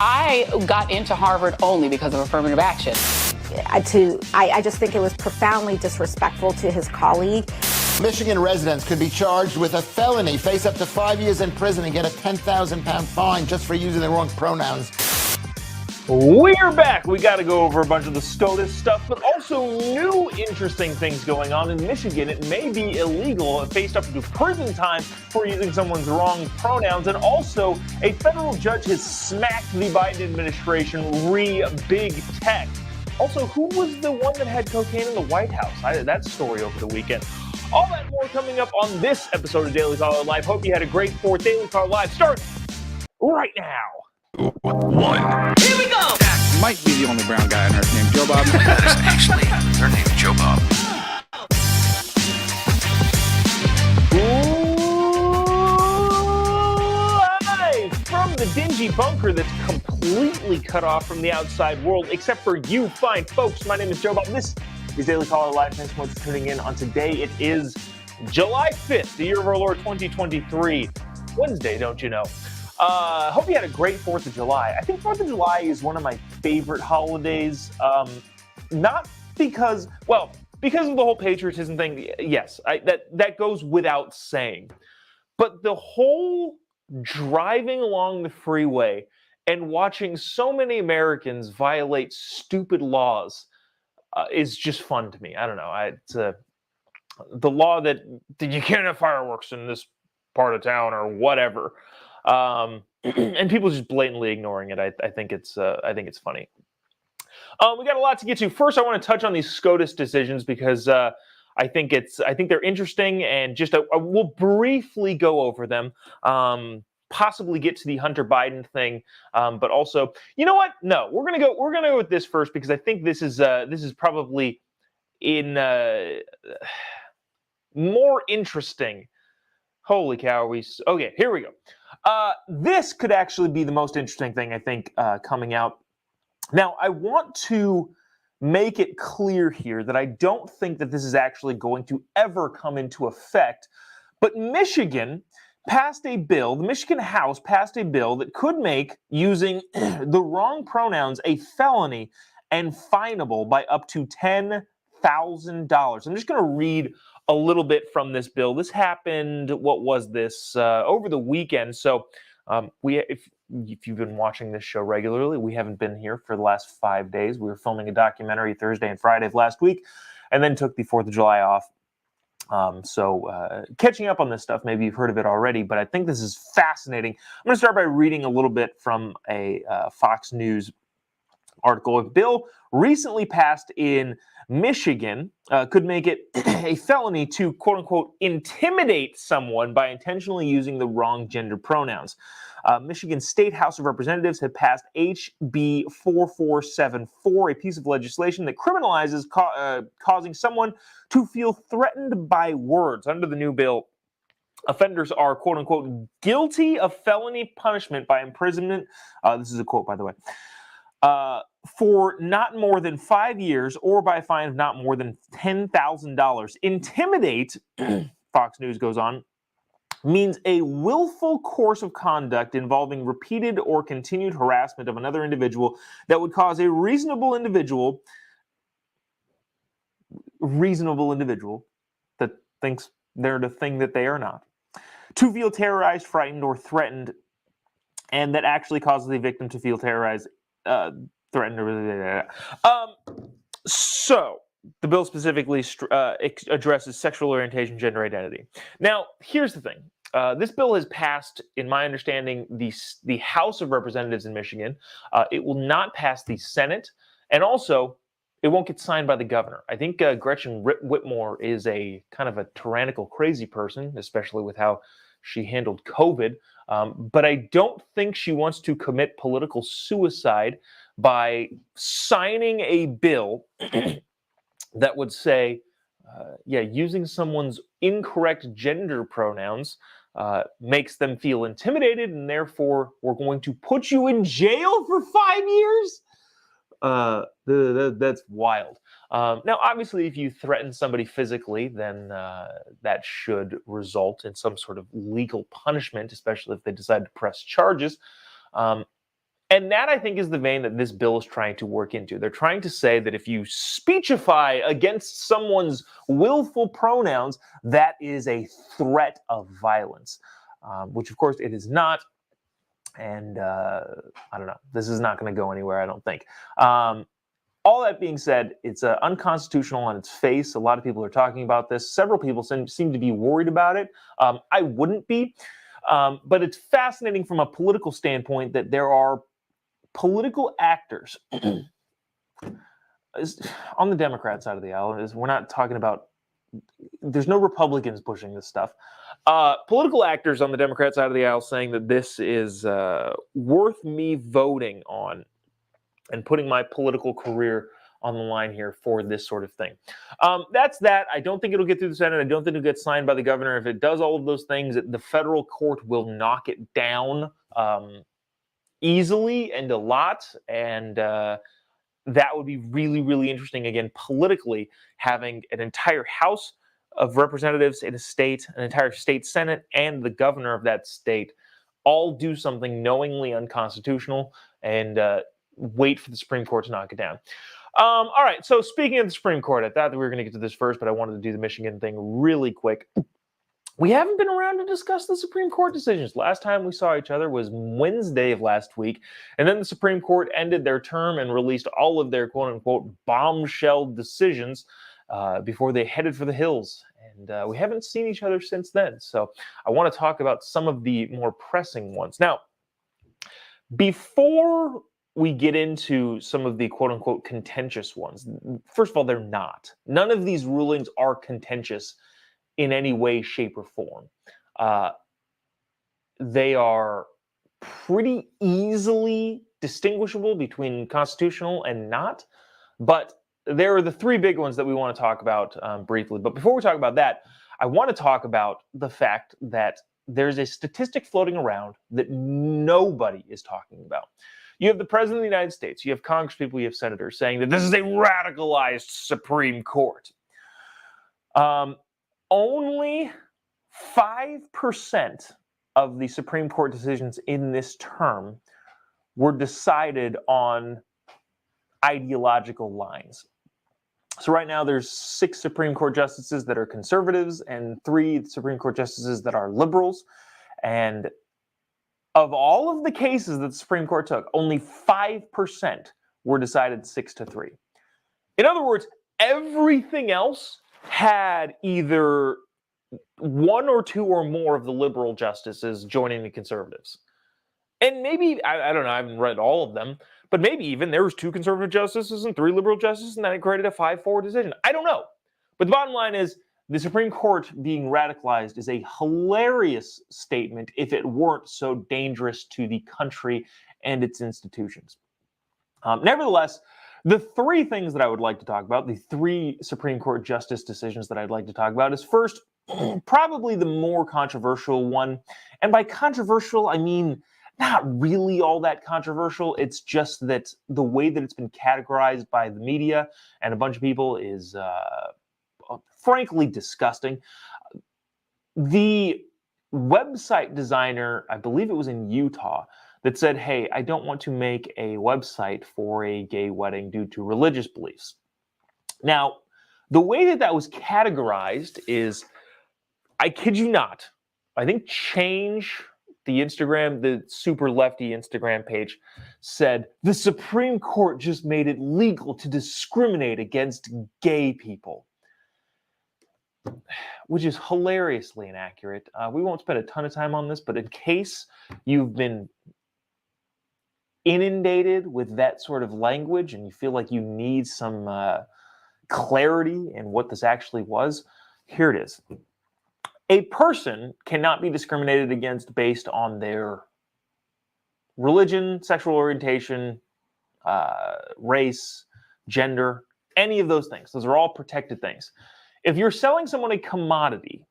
I got into Harvard only because of affirmative action. I just think it was profoundly disrespectful to his colleague. Michigan residents could be charged with a felony, face up to 5 years in prison, and get a £10,000 fine just for using the wrong pronouns. We're back. We got to go over a bunch of the SCOTUS stuff, but also new interesting things going on in Michigan. It may be illegal, faced up to prison time for using someone's wrong pronouns, and also a federal judge has smacked the Biden administration re-big tech. Also, who was the one that had cocaine in the White House? That story over the weekend. All that and more coming up on this episode of Daily Caller Live. Hope you had a great 4th Daily Caller Live. Start right now. 1. Here we go! That might be the only brown guy on earth named Jobob. That is actually their name, Jobob. Live from the dingy bunker that's completely cut off from the outside world, except for you fine folks. My name is Jobob. This is Daily Caller Live. Thanks so much for tuning in on today. It is July 5th, the year of our Lord 2023. Wednesday, don't you know? Hope you had a great 4th of July. I think 4th of July is one of my favorite holidays. Not because, well, because of the whole patriotism thing. Yes, that goes without saying. But the whole driving along the freeway and watching so many Americans violate stupid laws is just fun to me. I don't know. It's the law that you can't have fireworks in this part of town or whatever. And people just blatantly ignoring it. I think it's funny. We got a lot to get to. First, I want to touch on these SCOTUS decisions because I think they're interesting, and just we'll briefly go over them. Possibly get to the Hunter Biden thing, but also, you know what? No, we're gonna go with this first because I think this is probably in more interesting. Holy cow! Okay, here we go. This could actually be the most interesting thing, I think, coming out. Now, I want to make it clear here that I don't think that this is actually going to ever come into effect, but Michigan passed a bill, the Michigan House passed a bill that could make using the wrong pronouns a felony and finable by up to $10,000. I'm just going to read a little bit from this bill. This happened, what was this, over the weekend. So if you've been watching this show regularly, we haven't been here for the last 5 days. We were filming a documentary Thursday and Friday of last week, and then took the 4th of July off. So catching up on this stuff, maybe you've heard of it already, but I think this is fascinating. I'm going to start by reading a little bit from a Fox News article. A bill recently passed in Michigan could make it a felony to, quote unquote, intimidate someone by intentionally using the wrong gender pronouns. Michigan State House of Representatives had passed HB 4474, a piece of legislation that criminalizes causing someone to feel threatened by words. Under the new bill, offenders are, quote unquote, guilty of felony punishment by imprisonment. This is a quote, by the way. For not more than 5 years or by a fine of not more than $10,000. Intimidate, Fox News goes on, means a willful course of conduct involving repeated or continued harassment of another individual that would cause a reasonable individual that thinks they're the thing that they are not, to feel terrorized, frightened, or threatened, and that actually causes the victim to feel terrorized, threatened. So the bill specifically addresses sexual orientation, gender identity. Now, here's the thing. This bill has passed, in my understanding, the House of Representatives in Michigan. It will not pass the Senate, and also it won't get signed by the governor. I think Gretchen Whitmer is a kind of a tyrannical, crazy person, especially with how she handled COVID. But I don't think she wants to commit political suicide by signing a bill that would say, using someone's incorrect gender pronouns makes them feel intimidated, and therefore we're going to put you in jail for 5 years? That's wild. Now, obviously, if you threaten somebody physically, then that should result in some sort of legal punishment, especially if they decide to press charges. And that, I think, is the vein that this bill is trying to work into. They're trying to say that if you speechify against someone's willful pronouns, that is a threat of violence, which, of course, it is not. And I don't know. This is not going to go anywhere, I don't think. All that being said, it's unconstitutional on its face. A lot of people are talking about this. Several people seem to be worried about it. I wouldn't be. But it's fascinating from a political standpoint that there are political actors on the Democrat side of the aisle. We're not talking about, there's no Republicans pushing this stuff. Political actors on the Democrat side of the aisle saying that this is worth me voting on and putting my political career on the line here for this sort of thing. That's that. I don't think it'll get through the Senate. I don't think it'll get signed by the governor. If it does all of those things, the federal court will knock it down easily and a lot. And that would be really, really interesting, again, politically, having an entire House of Representatives in a state, an entire state Senate, and the governor of that state all do something knowingly unconstitutional and wait for the Supreme Court to knock it down. All right, so speaking of the Supreme Court, I thought that we were going to get to this first, but I wanted to do the Michigan thing really quick. We haven't been around to discuss the Supreme Court decisions. Last time we saw each other was Wednesday of last week, and then the Supreme Court ended their term and released all of their quote-unquote bombshell decisions before they headed for the hills. And we haven't seen each other since then, so I want to talk about some of the more pressing ones. Now, before we get into some of the quote-unquote contentious ones, first of all, they're not. None of these rulings are contentious in any way, shape, or form. They are pretty easily distinguishable between constitutional and not, but there are the three big ones that we want to talk about briefly. But before we talk about that, I want to talk about the fact that there's a statistic floating around that nobody is talking about. You have the President of the United States, you have congresspeople, you have senators saying that this is a radicalized Supreme Court. Only 5% of the Supreme Court decisions in this term were decided on ideological lines. So right now there's 6 Supreme Court justices that are conservatives and 3 Supreme Court justices that are liberals. And of all of the cases that the Supreme Court took, only 5% were decided 6-3. In other words, everything else had either 1 or 2 or more of the liberal justices joining the conservatives. And maybe, I don't know, I haven't read all of them, but maybe even there was 2 conservative justices and 3 liberal justices, and then it created a 5-4 decision. I don't know. But the bottom line is, the Supreme Court being radicalized is a hilarious statement if it weren't so dangerous to the country and its institutions. Nevertheless, the 3 things that I would like to talk about, the 3 Supreme Court justice decisions that I'd like to talk about, is first, probably the more controversial one. And by controversial, I mean not really all that controversial. It's just that the way that it's been categorized by the media and a bunch of people is frankly disgusting. The website designer, I believe it was in Utah, that said, hey, I don't want to make a website for a gay wedding due to religious beliefs. Now, the way that that was categorized is, I kid you not, I think Change, the super lefty Instagram page, said, the Supreme Court just made it legal to discriminate against gay people, which is hilariously inaccurate. We won't spend a ton of time on this, but in case you've been inundated with that sort of language and you feel like you need some clarity in what this actually was, here it is. A person cannot be discriminated against based on their religion, sexual orientation, race, gender, any of those things. Those are all protected things. If you're selling someone a commodity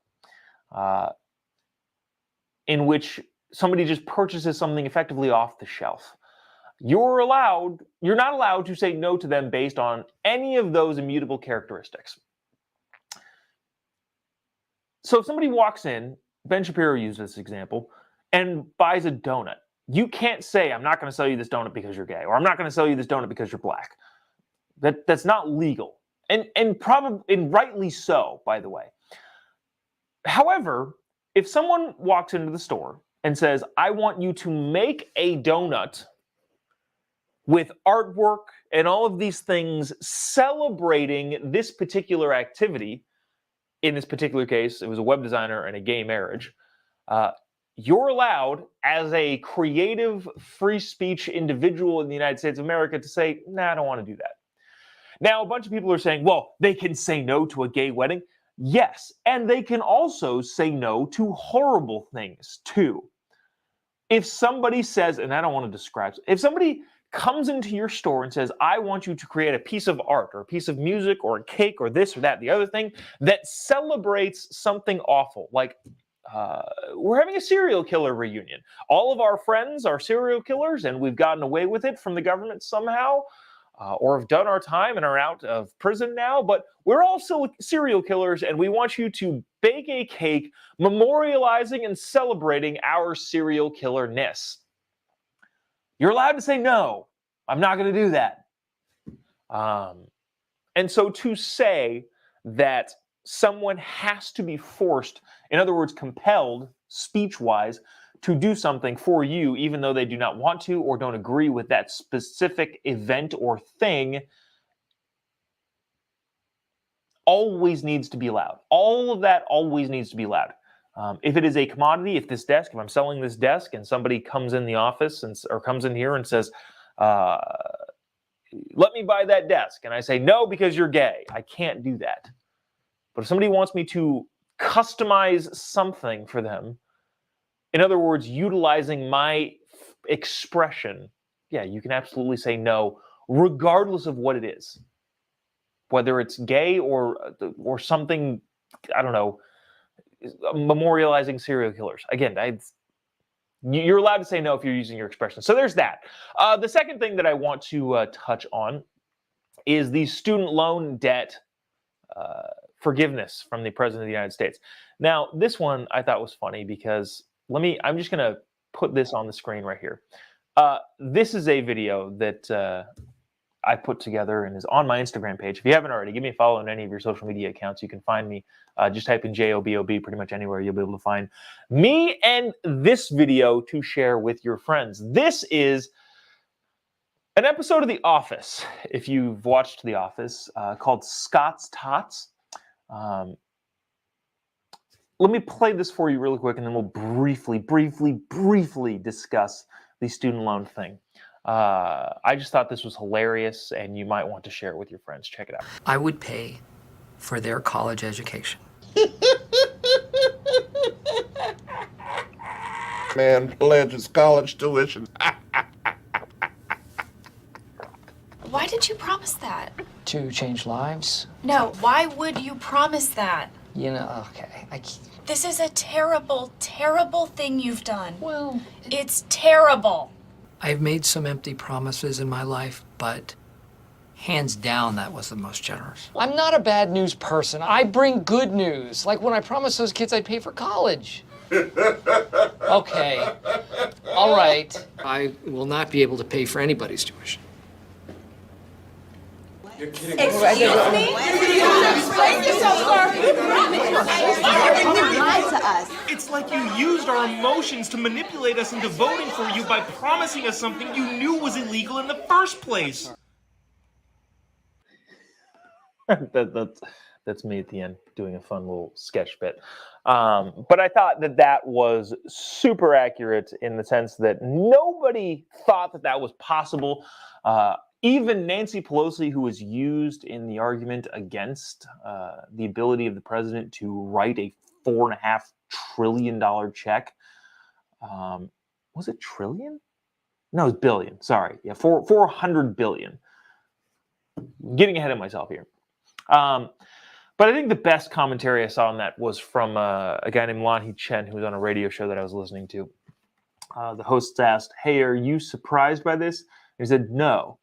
in which somebody just purchases something effectively off the shelf, you're not allowed to say no to them based on any of those immutable characteristics. So if somebody walks in, Ben Shapiro used this example, and buys a donut, You can't say, I'm not going to sell you this donut because you're gay, or I'm not going to sell you this donut because you're black. That's not legal. And rightly so, by the way. However, if someone walks into the store and says, I want you to make a donut with artwork and all of these things celebrating this particular activity, in this particular case, it was a web designer and a gay marriage, you're allowed, as a creative, free speech individual in the United States of America, to say, nah, I don't want to do that. Now, a bunch of people are saying, well, they can say no to a gay wedding. Yes, and they can also say no to horrible things, too. If somebody says, and I don't want to describe, if somebody comes into your store and says, I want you to create a piece of art or a piece of music or a cake or this or that, the other thing, that celebrates something awful, like we're having a serial killer reunion. All of our friends are serial killers and we've gotten away with it from the government somehow, or have done our time and are out of prison now, but we're also serial killers and we want you to bake a cake memorializing and celebrating our serial killerness. You're allowed to say, no, I'm not going to do that. And so to say that someone has to be forced, in other words, compelled, speech-wise, to do something for you, even though they do not want to or don't agree with that specific event or thing, always needs to be allowed. All of that always needs to be allowed. If it is a commodity, if I'm selling this desk and somebody comes in the office or comes in here and says, let me buy that desk, and I say, no, because you're gay, I can't do that. But if somebody wants me to customize something for them, in other words, utilizing my expression, yeah, you can absolutely say no, regardless of what it is. Whether it's gay or something, I don't know, memorializing serial killers. Again, you're allowed to say no if you're using your expression. So there's that. The second thing that I want to touch on is the student loan debt forgiveness from the President of the United States. Now, this one I thought was funny because I'm just going to put this on the screen right here. This is a video that I put together and is on my Instagram page. If you haven't already, give me a follow on any of your social media accounts. You can find me. Just type in JOBOB pretty much anywhere. You'll be able to find me and this video to share with your friends. This is an episode of The Office, if you've watched The Office, called Scott's Tots. Let me play this for you really quick, and then we'll briefly discuss the student loan thing. I just thought this was hilarious, and you might want to share it with your friends. Check it out. I would pay for their college education. Man pledges college tuition. Why did you promise that? To change lives? No, why would you promise that? You know, okay. This is a terrible, terrible thing you've done. Well, it's terrible. I've made some empty promises in my life, but hands down, that was the most generous. I'm not a bad news person. I bring good news. Like when I promised those kids I'd pay for college. Okay. All right. I will not be able to pay for anybody's tuition. You're kidding. Excuse me? It's like you used our emotions to manipulate us into voting for you by promising us something you knew was illegal in the first place. That's me at the end doing a fun little sketch bit. But I thought that was super accurate in the sense that nobody thought that was possible. Even Nancy Pelosi, who was used in the argument against the ability of the president to write a $4.5 trillion check. Was it trillion? No, it's billion. Sorry. Yeah, 400 billion. Getting ahead of myself here. But I think the best commentary I saw on that was from a guy named Lanhee Chen, who was on a radio show that I was listening to. The hosts asked, hey, are you surprised by this? And he said, no.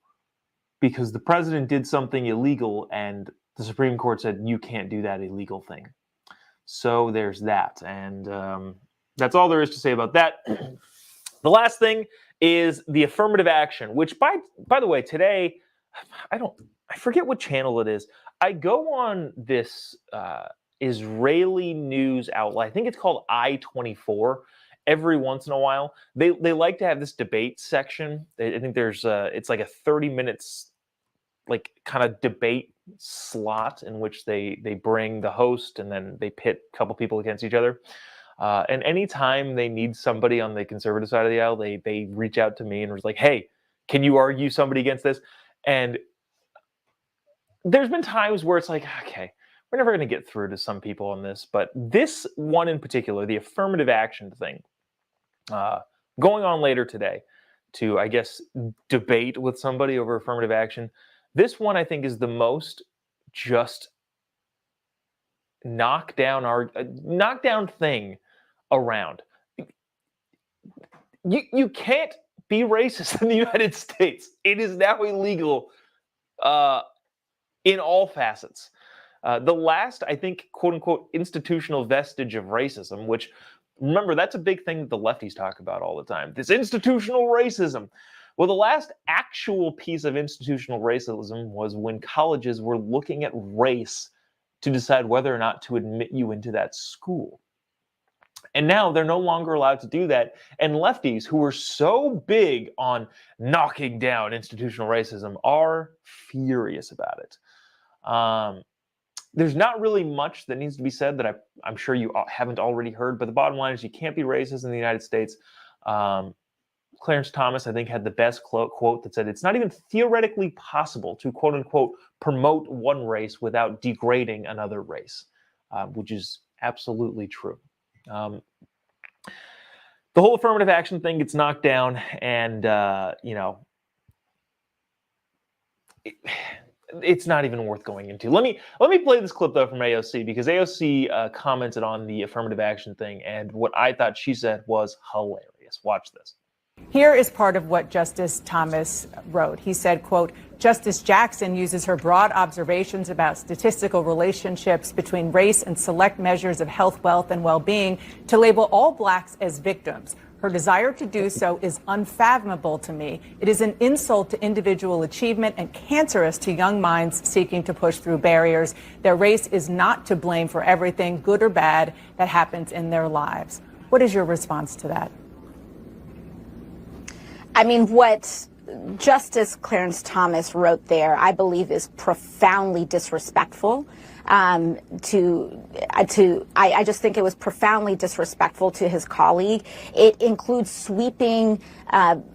Because the president did something illegal and the Supreme Court said you can't do that illegal thing. So there's that. And that's all there is to say about that. The The last thing is the affirmative action, which by the way, today, I forget what channel it is. I go on this Israeli news outlet. I think it's called I-24. Every once in a while, they like to have this debate section. I think there's it's like a 30 minutes like kind of debate slot in which they bring the host and then they pit a couple people against each other. And anytime they need somebody on the conservative side of the aisle, they reach out to me and was like, "Hey, can you argue somebody against this?" And there's been times where it's like, okay, we're never going to get through to some people on this, but this one in particular, the affirmative action thing, going on later today to, I guess, debate with somebody over affirmative action. This one, I think, is the most just knockdown thing around. You can't be racist in the United States. It is now illegal in all facets. The last, I think, quote unquote, institutional vestige of racism, which, remember, that's a big thing that the lefties talk about all the time. This institutional racism. Well, the last actual piece of institutional racism was when colleges were looking at race to decide whether or not to admit you into that school. And now they're no longer allowed to do that. And lefties, who are so big on knocking down institutional racism, are furious about it. There's not really much that needs to be said that I'm sure you haven't already heard, but the bottom line is you can't be racist in the United States. Clarence Thomas, I think, had the best quote that said, "It's not even theoretically possible to, quote unquote, promote one race without degrading another race," which is absolutely true. The whole affirmative action thing gets knocked down, and, it's not even worth going into. Let me play this clip, though, from AOC, because AOC commented on the affirmative action thing, and what I thought she said was hilarious. Watch this. Here is part of what Justice Thomas wrote. He said, quote, "Justice Jackson uses her broad observations about statistical relationships between race and select measures of health, wealth, and well-being to label all blacks as victims. Her desire to do so is unfathomable to me. It is an insult to individual achievement and cancerous to young minds seeking to push through barriers. Their race is not to blame for everything, good or bad, that happens in their lives." What is your response to that? I mean, what Justice Clarence Thomas wrote there, I believe, is profoundly disrespectful. I just think it was profoundly disrespectful to his colleague. It includes sweeping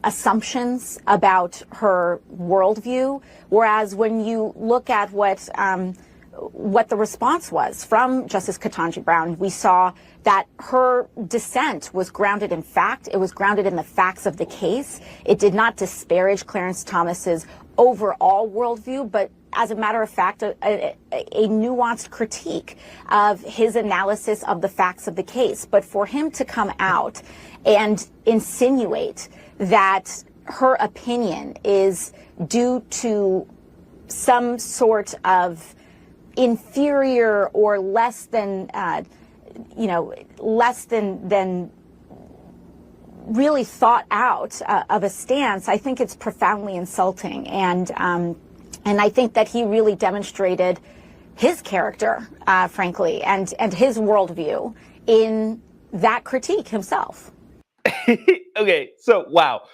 assumptions about her worldview, whereas when you look at what the response was from Justice Ketanji Brown, we saw that her dissent was grounded in fact. It was grounded in the facts of the case. It did not disparage Clarence Thomas's overall worldview, but as a matter of fact, a nuanced critique of his analysis of the facts of the case. But for him to come out and insinuate that her opinion is due to some sort of inferior or less than really thought out of a stance, I think it's profoundly insulting. And I think that he really demonstrated his character, frankly, and his worldview in that critique himself. Okay, so wow,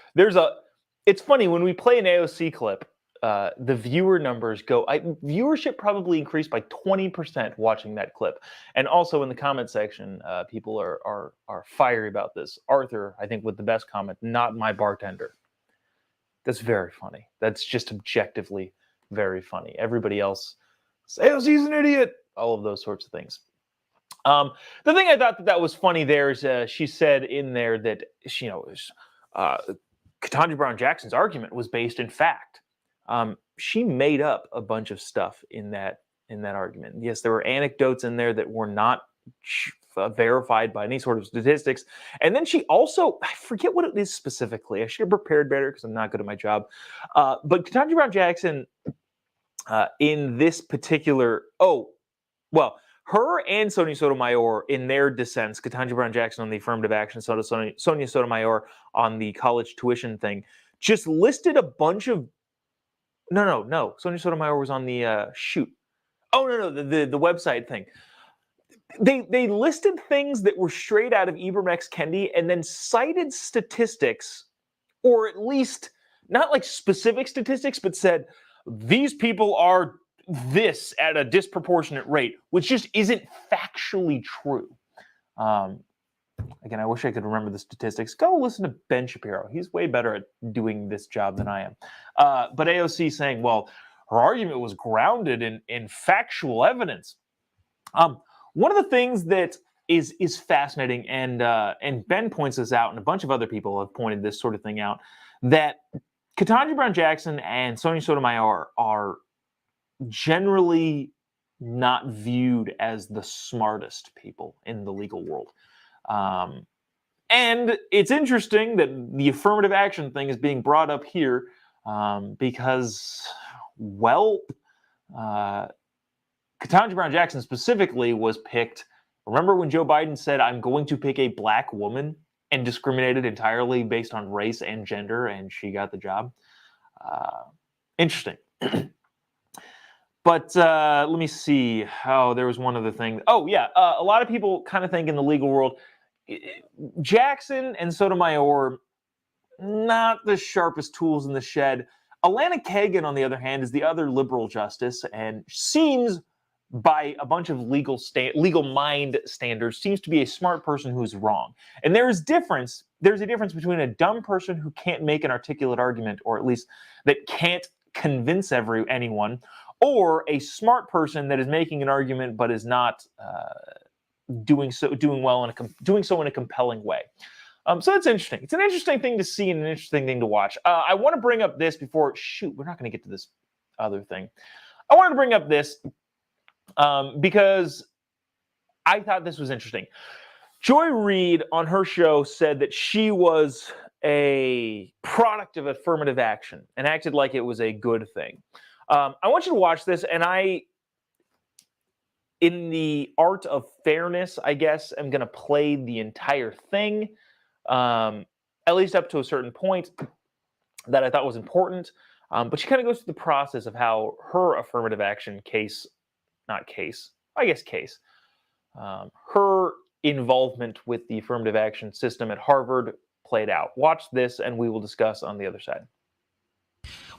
it's funny when we play an AOC clip, the viewer numbers viewership probably increased by 20% watching that clip. And also in the comment section, people are fiery about this. Arthur, I think, with the best comment, "Not my bartender." That's very funny. That's just objectively very funny. Everybody else, AOC's an idiot, all of those sorts of things. The thing I thought that was funny there is she said in there that, Ketanji Brown Jackson's argument was based in fact. She made up a bunch of stuff in that argument. Yes, there were anecdotes in there that were not verified by any sort of statistics. And then she also, I forget what it is specifically. I should have prepared better because I'm not good at my job. But Ketanji Brown Jackson, in this particular, her and Sonia Sotomayor in their dissents, Ketanji Brown Jackson on the affirmative action, Sonia Sotomayor on the college tuition thing, just listed a bunch of no. Sonia Sotomayor was on the shoot. Oh no, the website thing. They listed things that were straight out of Ibram X. Kendi and then cited statistics, or at least not like specific statistics, but said these people are this at a disproportionate rate, which just isn't factually true. Again, I wish I could remember the statistics. Go listen to Ben Shapiro. He's way better at doing this job than I am. But AOC saying, well, her argument was grounded in factual evidence. One of the things that is fascinating, and Ben points this out, and a bunch of other people have pointed this sort of thing out, that Ketanji Brown Jackson and Sonia Sotomayor are generally not viewed as the smartest people in the legal world. And it's interesting that the affirmative action thing is being brought up here because, well, Ketanji Brown Jackson specifically was picked. Remember when Joe Biden said, I'm going to pick a black woman, and discriminated entirely based on race and gender, and she got the job? Interesting. But let me see. Oh, there was one other thing. Oh, yeah. A lot of people kind of think in the legal world, Jackson and Sotomayor, not the sharpest tools in the shed. Alana Kagan, on the other hand, is the other liberal justice, and seems, by a bunch of legal mind standards, seems to be a smart person who's wrong. And there's a difference between a dumb person who can't make an articulate argument, or at least that can't convince anyone, or a smart person that is making an argument but is not doing so in a compelling way. So it's interesting. It's an interesting thing to see and an interesting thing to watch. I want to bring up this before. Shoot, we're not going to get to this other thing. I wanted to bring up this because I thought this was interesting. Joy Reid on her show said that she was a product of affirmative action and acted like it was a good thing. I want you to watch this, and in the art of fairness, I guess, I'm going to play the entire thing, at least up to a certain point that I thought was important. But she kind of goes through the process of how her affirmative action case, her involvement with the affirmative action system at Harvard played out. Watch this, and we will discuss on the other side.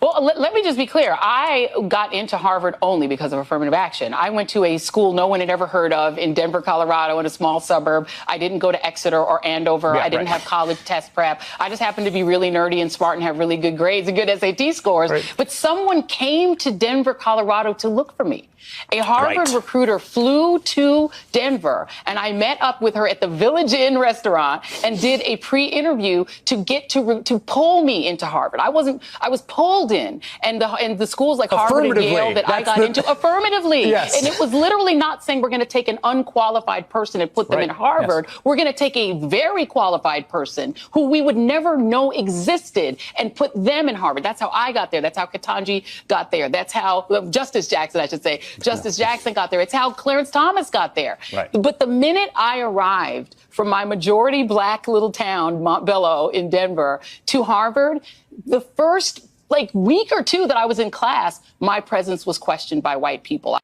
Well, let me just be clear. I got into Harvard only because of affirmative action. I went to a school no one had ever heard of in Denver, Colorado, in a small suburb. I didn't go to Exeter or Andover. Yeah, I didn't have college test prep. I just happened to be really nerdy and smart and have really good grades and good SAT scores. Right. But someone came to Denver, Colorado to look for me. A Harvard recruiter flew to Denver, and I met up with her at the Village Inn restaurant and did a pre-interview to pull me into Harvard. I was pulled in, and the schools like Harvard and Yale that I got into affirmatively. Yes. And it was literally not saying we're going to take an unqualified person and put them in Harvard. Yes. We're going to take a very qualified person who we would never know existed and put them in Harvard. That's how I got there. That's how Ketanji got there. That's how Justice Jackson, I should say. Justice Jackson got there. It's how Clarence Thomas got there. Right. But the minute I arrived from my majority black little town, Montbello in Denver, to Harvard, the first week or two that I was in class, my presence was questioned by white people.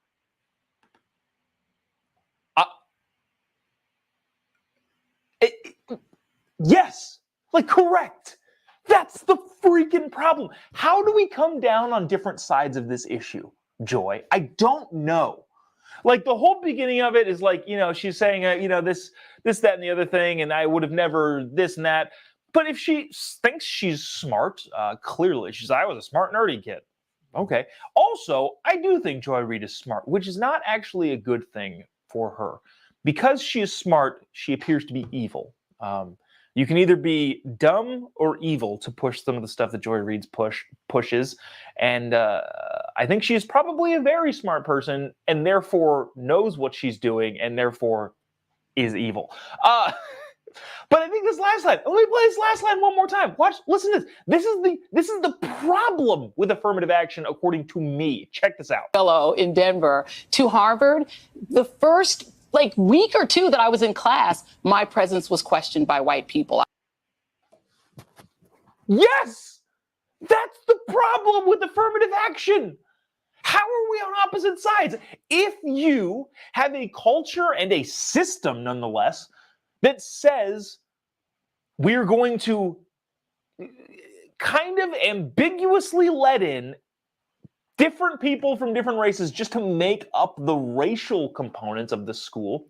Yes, correct. That's the freaking problem. How do we come down on different sides of this issue, Joy? I don't know. The whole beginning of it is she's saying, this, that, and the other thing, and I would have never this and that. But if she thinks she's smart, clearly I was a smart, nerdy kid. Okay. Also, I do think Joy Reid is smart, which is not actually a good thing for her. Because she is smart, she appears to be evil. You can either be dumb or evil to push some of the stuff that Joy Reid pushes. And I think she is probably a very smart person and therefore knows what she's doing and therefore is evil. But I think this last line. Let me play this last line one more time. Watch, listen to this. This is the problem with affirmative action, according to me. Check this out. Fellow in Denver to Harvard, the first week or two that I was in class, my presence was questioned by white people. Yes, that's the problem with affirmative action. How are we on opposite sides? If you have a culture and a system, nonetheless, that says we're going to kind of ambiguously let in different people from different races just to make up the racial components of the school,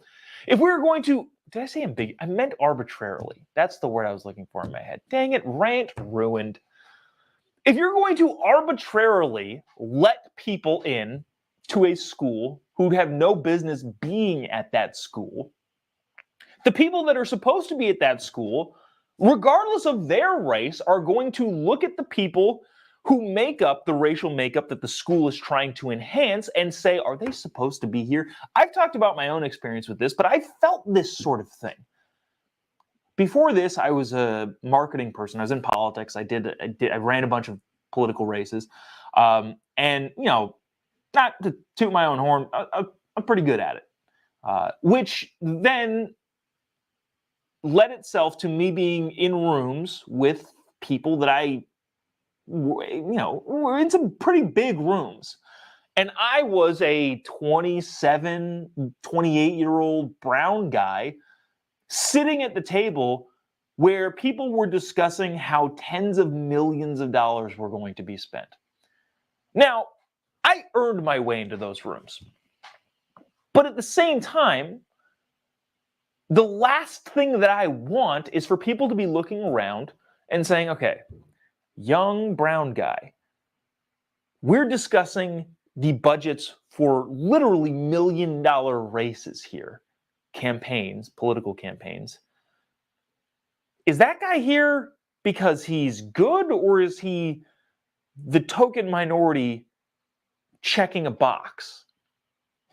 if we're going to, did I say ambiguous? I meant arbitrarily. That's the word I was looking for in my head. Dang it, rant ruined. If you're going to arbitrarily let people in to a school who have no business being at that school, the people that are supposed to be at that school, regardless of their race, are going to look at the people who make up the racial makeup that the school is trying to enhance and say, are they supposed to be here? I've talked about my own experience with this, but I felt this sort of thing. Before this, I was a marketing person. I was in politics. I ran a bunch of political races. And, not to toot my own horn, I'm pretty good at it. Which then led itself to me being in rooms with people that were in some pretty big rooms. And I was a 27, 28-year-old brown guy sitting at the table where people were discussing how tens of millions of dollars were going to be spent. Now, I earned my way into those rooms. But at the same time, the last thing that I want is for people to be looking around and saying, okay, young brown guy, we're discussing the budgets for literally million-dollar races here. Campaigns, political campaigns. Is that guy here because he's good, or is he the token minority checking a box?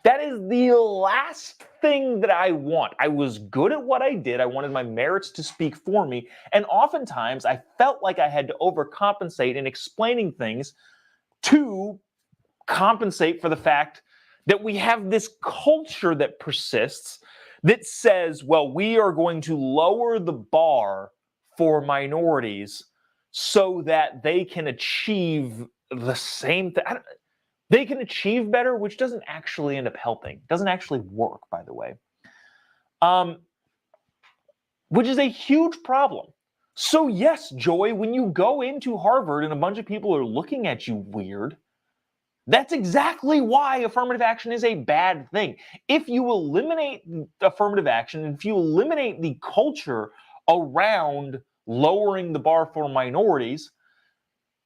That is the last thing that I want. I was good at what I did. I wanted my merits to speak for me. And oftentimes I felt like I had to overcompensate in explaining things to compensate for the fact that we have this culture that persists that says, well, we are going to lower the bar for minorities so that they can achieve the same thing. They can achieve better, which doesn't actually end up helping. Doesn't actually work, by the way. Which is a huge problem. So yes, Joy, when you go into Harvard and a bunch of people are looking at you weird, that's exactly why affirmative action is a bad thing. If you eliminate affirmative action, if you eliminate the culture around lowering the bar for minorities,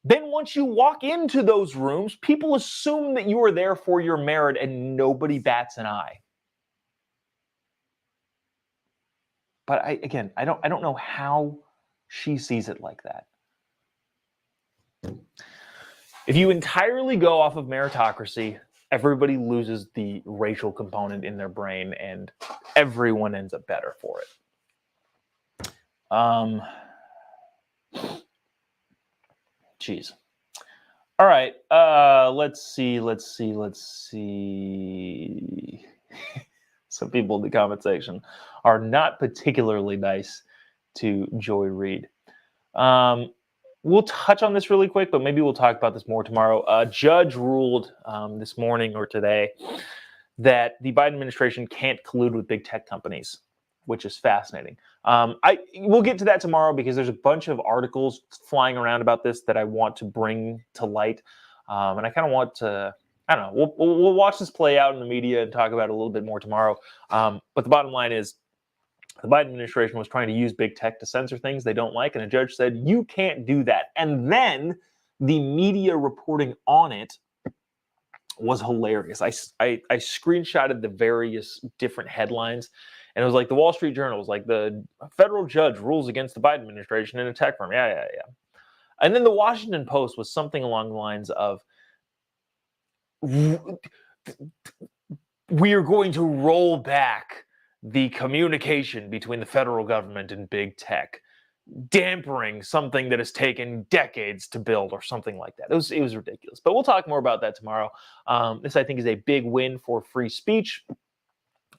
then once you walk into those rooms, people assume that you are there for your merit and nobody bats an eye. But I don't know how she sees it like that. If you entirely go off of meritocracy, everybody loses the racial component in their brain and everyone ends up better for it. Jeez. All right. Let's see. Some people in the comment section are not particularly nice to Joy Reid. We'll touch on this really quick, but maybe we'll talk about this more tomorrow. A judge ruled this morning or today that the Biden administration can't collude with big tech companies, which is fascinating. We'll get to that tomorrow because there's a bunch of articles flying around about this that I want to bring to light. And I kind of want to, I don't know, we'll watch this play out in the media and talk about it a little bit more tomorrow. But the bottom line is, the Biden administration was trying to use big tech to censor things they don't like, and a judge said, you can't do that. And then the media reporting on it was hilarious. I screenshotted the various different headlines, and it was like the Wall Street Journal was like, the federal judge rules against the Biden administration in a tech firm. Yeah. And then the Washington Post was something along the lines of, we are going to roll back the communication between the federal government and big tech, dampering something that has taken decades to build or something like that. It was ridiculous. But we'll talk more about that tomorrow. This, I think, is a big win for free speech.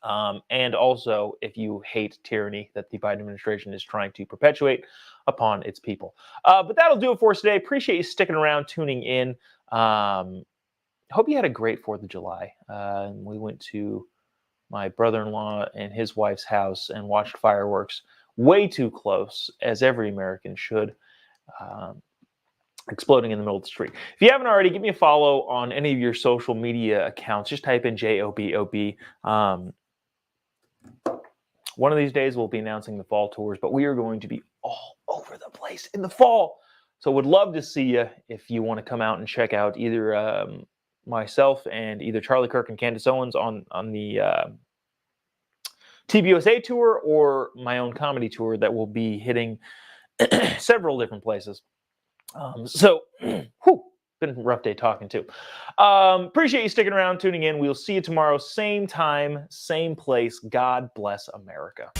And also, if you hate tyranny that the Biden administration is trying to perpetuate upon its people. But that'll do it for us today. Appreciate you sticking around, tuning in. Hope you had a great 4th of July. We went to my brother-in-law and his wife's house and watched fireworks way too close, as every American should, exploding in the middle of the street. If you haven't already, give me a follow on any of your social media accounts. Just type in JOBOB. One of these days, we'll be announcing the fall tours, but we are going to be all over the place in the fall. So would love to see you if you want to come out and check out either myself and either Charlie Kirk and Candace Owens on the TBUSA tour, or my own comedy tour that will be hitting several different places. Been a rough day talking too. Appreciate you sticking around, tuning in. We'll see you tomorrow, same time, same place. God bless America.